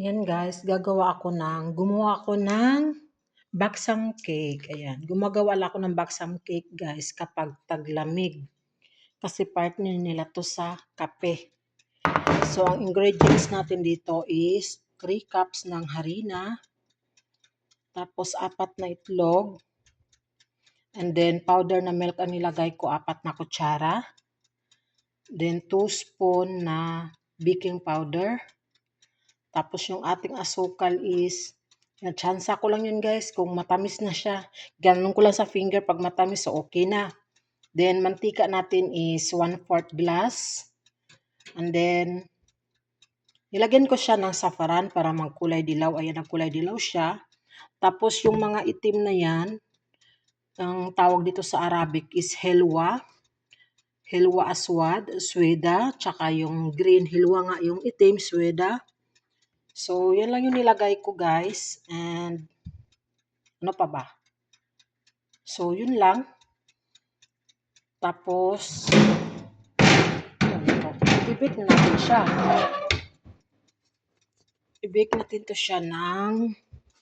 Ayan guys, gumawa ako ng baksam cake. Ayan, gumagawa lang ako ng baksam cake guys kapag taglamig. Kasi partner nila to sa kape. So, ang ingredients natin dito is 3 cups ng harina, tapos 4 na itlog, and then powder na milk ang nilagay ko 4 na kutsara, then 2 spoon na baking powder, tapos yung ating asukal is, tsansa ko lang yun guys, kung matamis na siya, ganun ko lang sa finger pag matamis, so okay na. Then, mantika natin is 1/4 glass. And then, nilagyan ko siya ng saffron para magkulay dilaw. Ayan, nagkulay dilaw siya. Tapos, yung mga itim na yan, ang tawag dito sa Arabic is helwa. Helwa aswad, sweda, tsaka yung green, helwa nga yung itim, sweda. So, yan lang yung nilagay ko guys. And, ano pa ba? So, yun lang. Tapos, i-bake na natin siya. I-bake natin to siya ng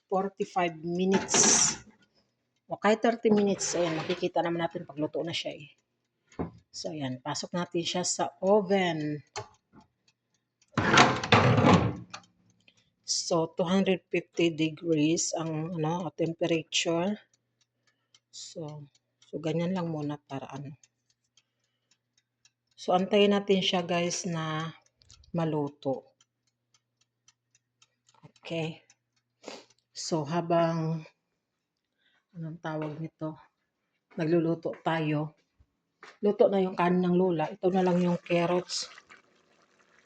45 minutes. O kahit 30 minutes. Ayan, makikita naman natin pagluto na siya eh. So, ayan, pasok natin siya sa oven. So, 250 degrees ang temperature. So ganyan lang muna para ano. So, antayin natin siya guys na maluto. Okay. So, habang anong tawag nito? Nagluluto tayo. Luto na yung kanin ng lola. Ito na lang yung carrots.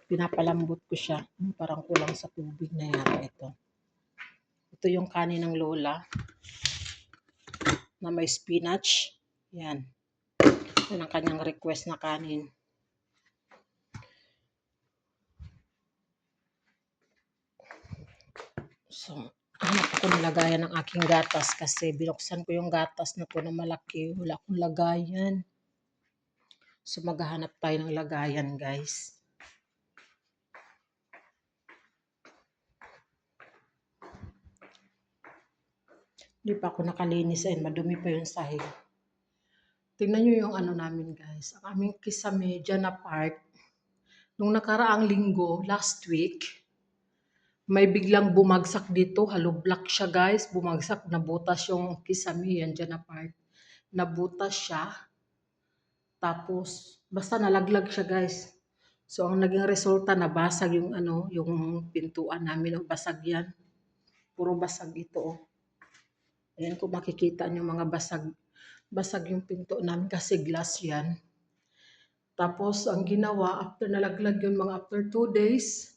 Pinapalambot ko siya. Parang kulang sa tubig na yata ito. Ito yung kanin ng lola na may spinach. Yan. Yan ang kanyang request na kanin. So, hanap ako ng lagayan ng aking gatas kasi binuksan ko yung gatas na to na malaki. Wala akong lagayan. So, maghahanap tayo ng lagayan, guys. Hindi pa ako nakalinis. Ayun, madumi pa yung sahig. Tingnan nyo yung ano namin, guys. Ang aming kisame dyan na part. Nung nakaraang linggo, last week, may biglang bumagsak dito. Hollow block siya, guys. Bumagsak. Nabutas yung kisame yan dyan na part. Nabutas siya. Tapos, basta nalaglag siya, guys. So, ang naging resulta, nabasag yung yung pintuan namin. O, basag yan. Puro basag ito, oh. Ayan, kung makikita nyo mga basag yung pinto namin kasi glass yan. Tapos, ang ginawa, after nalaglag yun, mga after 2 days,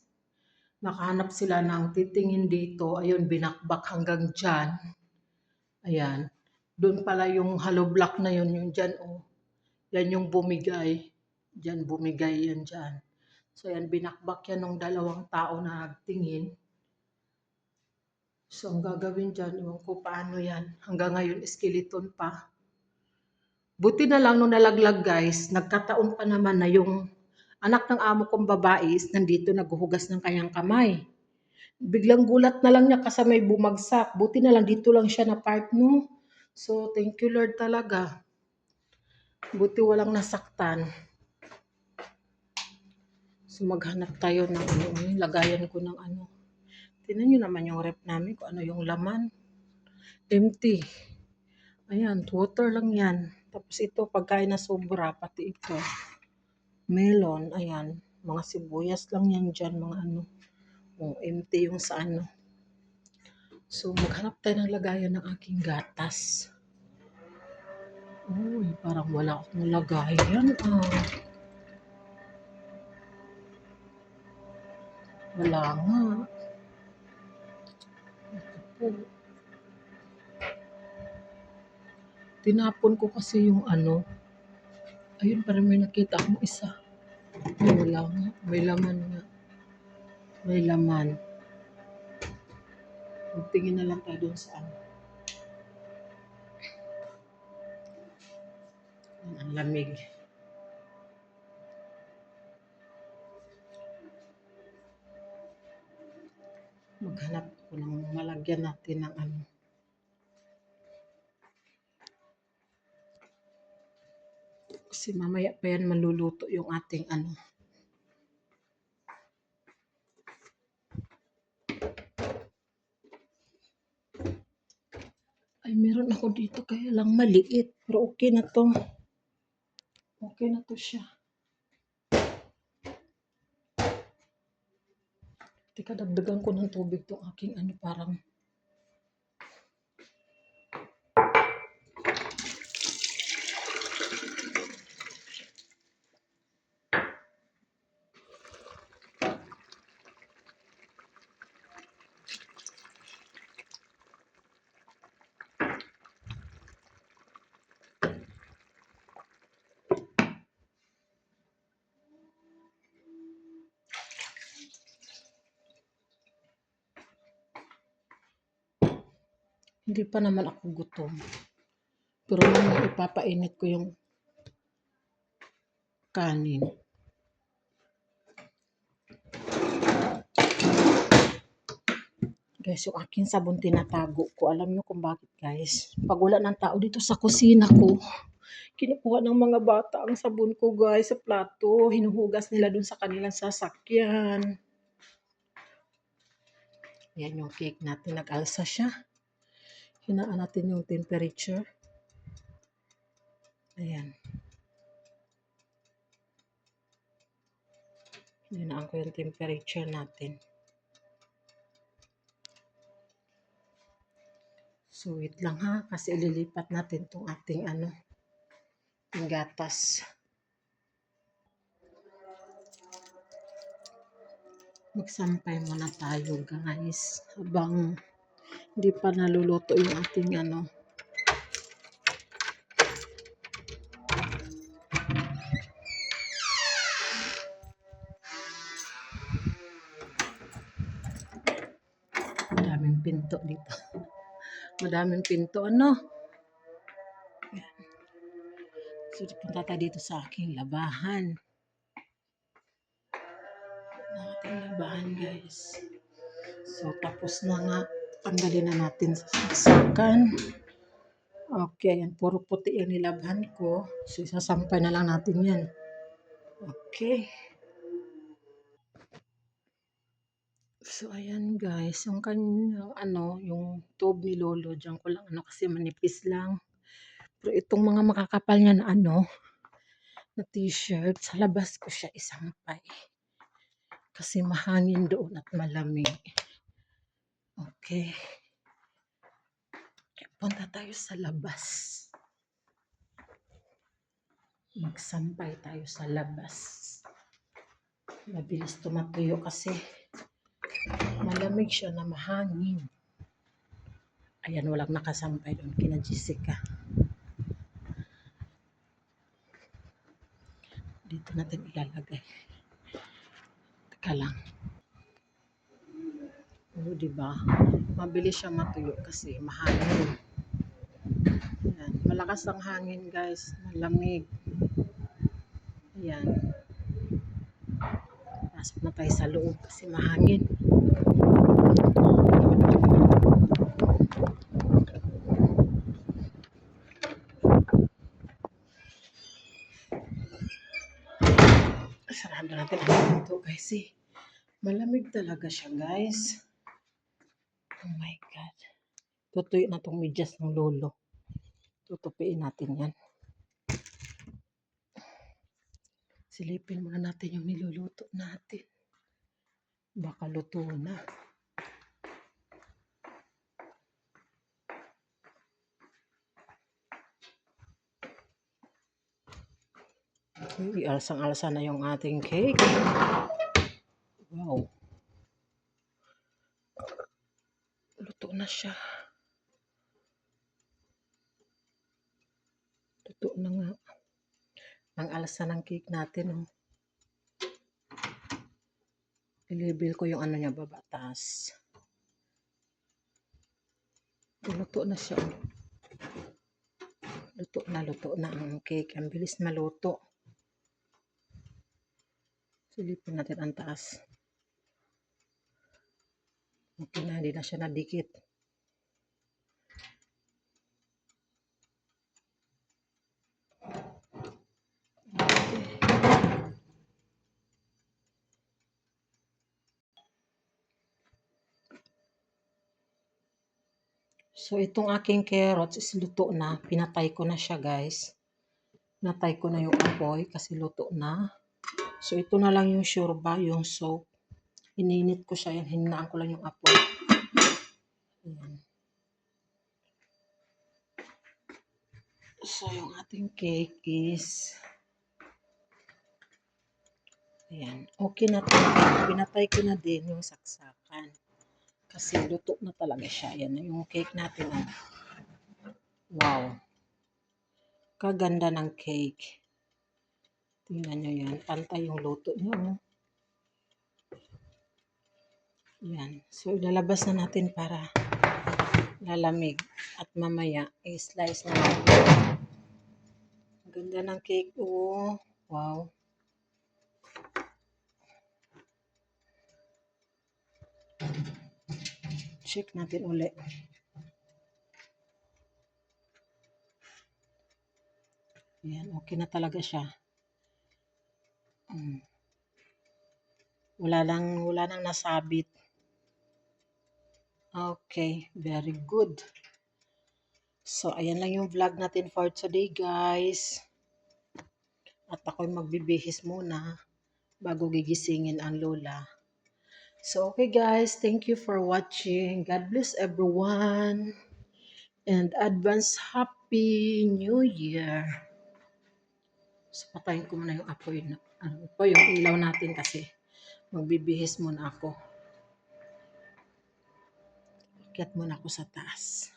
nakahanap sila ng titingin dito. Ayun, binakbak hanggang dyan. Ayan. Doon pala yung hollow block na yun, yung dyan, oh. Yan yung bumigay. Dyan, bumigay yan dyan. So, yan, binakbak yan ng 2 tao na nagtingin. So, ang gagawin dyan, iwan ko paano yan. Hanggang ngayon, skeleton pa. Buti na lang nung nalaglag guys, nagkataon pa naman na yung anak ng amo kong babae is nandito naghuhugas ng kanyang kamay. Biglang gulat na lang niya kasi may bumagsak. Buti na lang dito lang siya na part mo. So, thank you Lord talaga. Buti walang nasaktan. So, maghanap tayo ng lagayan ko ng ano. Tingnan nyo naman yung rep namin kung ano yung laman. Empty. Ayan, water lang yan. Tapos ito, pagkain na sobra, pati ito. Melon, ayan. Mga sibuyas lang yan dyan, mga ano. Oh, empty yung sa ano. So, maghanap tayo ng lagayan ng aking gatas. Uy, parang wala akong lagayan. Wala nga. Ito po. Tinapon ko kasi yung ano. Ayun, parang may nakita akong isa. Ay, wala nga. May laman nga. May laman. Magtingin na lang tayo dun sa ano. Ang lamig. Maghanap ako ng malagyan natin ng ano. Kasi mamaya pa yan maluluto yung ating ano. Ay, meron ako dito kaya lang maliit. Pero okay na to. Okay na to siya. Teka, dagdagan ko ng tubig tong aking ano parang. Hindi pa naman ako gutom. Pero naman ipapainit ko yung kanin. Guys, yung aking sabon tinatago ko. Alam nyo kung bakit, guys? Pag wala ng tao dito sa kusina ko, kinukuha ng mga bata ang sabon ko, guys, sa plato. Hinuhugas nila dun sa kanilang sasakyan. Yan yung cake natin. Nag-alsa siya. Hinaan natin yung temperature. Ayan. Hinaan ko yung temperature natin. So, wait lang ha. Kasi ililipat natin itong ating ano, yung gatas. Magsampay muna tayo, guys. Habang hindi pa naluluto yung ating ano. Madaming pinto dito. Madaming pinto, ano? So, punta tayo dito sa aking labahan. Ating labahan, guys. So, tapos na nga. Tanggalin na natin sa saksakan. Okay, yan. Puro puti yung nilabhan ko. So, isasampay na lang natin yan. Okay. So, ayan guys. Yung kanyang, ano, yung tube ni Lolo. Diyan ko lang, ano, kasi manipis lang. Pero itong mga makakapal niya na, ano, na t-shirt, sa labas ko siya isampay. Kasi mahangin doon at malamig. Okay. Punta tayo sa labas. Magsampay tayo sa labas. Mabilis tumatuyo kasi malamig siya na mahangin. Ayan, walang nakasampay doon kina Jessica. Dito natin ilalagay. Teka lang. O, diba? Mabilis siya matuyo kasi mahangin. Ayan. Malakas ang hangin, guys. Malamig. Ayan. Pasok na tayo sa loob kasi mahangin. Sarado natin ang pinto, guys. Malamig talaga siya, guys. Oh my God. Tutuyo na tong medyas ng Lolo. Tutupiin natin yan. Silipin muna natin yung niluluto natin. Baka luto na. Alsang-alsa na yung ating cake. Wow. Luto na siya. Luto na nga. Ang alsa ng cake natin. Oh. I-label ko yung ano niya, baba, taas. Luto na siya. Luto na ang cake. Ang bilis maluto. Silipin natin ang taas. Okay na, hindi na siya nadikit. So, itong aking carrots is luto na. Pinatay ko na siya, guys. Pinatay ko na yung apoy kasi luto na. So, ito na lang yung shurba, yung soap. Ininit ko siya, yan. Hinaan ko lang yung apoy. Ayan. So, yung ating cake is... Ayan. Okay na to. Pinatay ko na din yung saksakan. Kasi luto na talaga siya. Ayan na yung cake natin. Oh. Wow. Kaganda ng cake. Tingnan nyo yan. Pantay yung luto nyo. Oh. Yan. So, ilalabas na natin para lalamig. At mamaya, i-slice na natin. Ganda ng cake. Oh. Wow. Check natin ulit. Yan. Okay na talaga siya. Wala nang nasabit. Okay. Very good. So, ayan lang yung vlog natin for today, guys. At ako'y magbibihis muna bago gigisingin ang lola. So, okay guys, thank you for watching. God bless everyone. And advance Happy New Year. So, patayin ko muna yung apoy. Ano po yung ilaw natin kasi magbibihis muna ako. Akyat muna ako sa taas.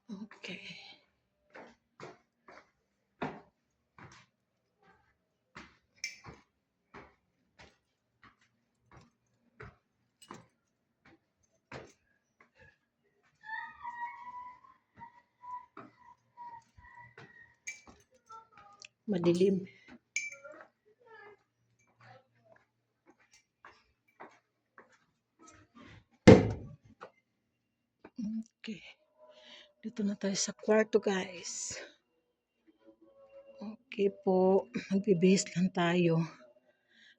Okay. Madilim. Okay. Dito na tayo sa kwarto, guys. Okay po. Magbibihis lang tayo.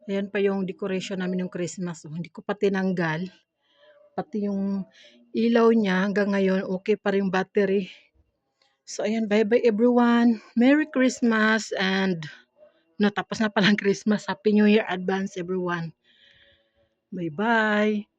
Ayan pa yung decoration namin yung Christmas. Oh, hindi ko pa tinanggal. Pati yung ilaw niya hanggang ngayon okay pa rin yung battery. So ayan, bye-bye everyone. Merry Christmas and tapos na palang Christmas. Happy New Year advance everyone. Bye-bye.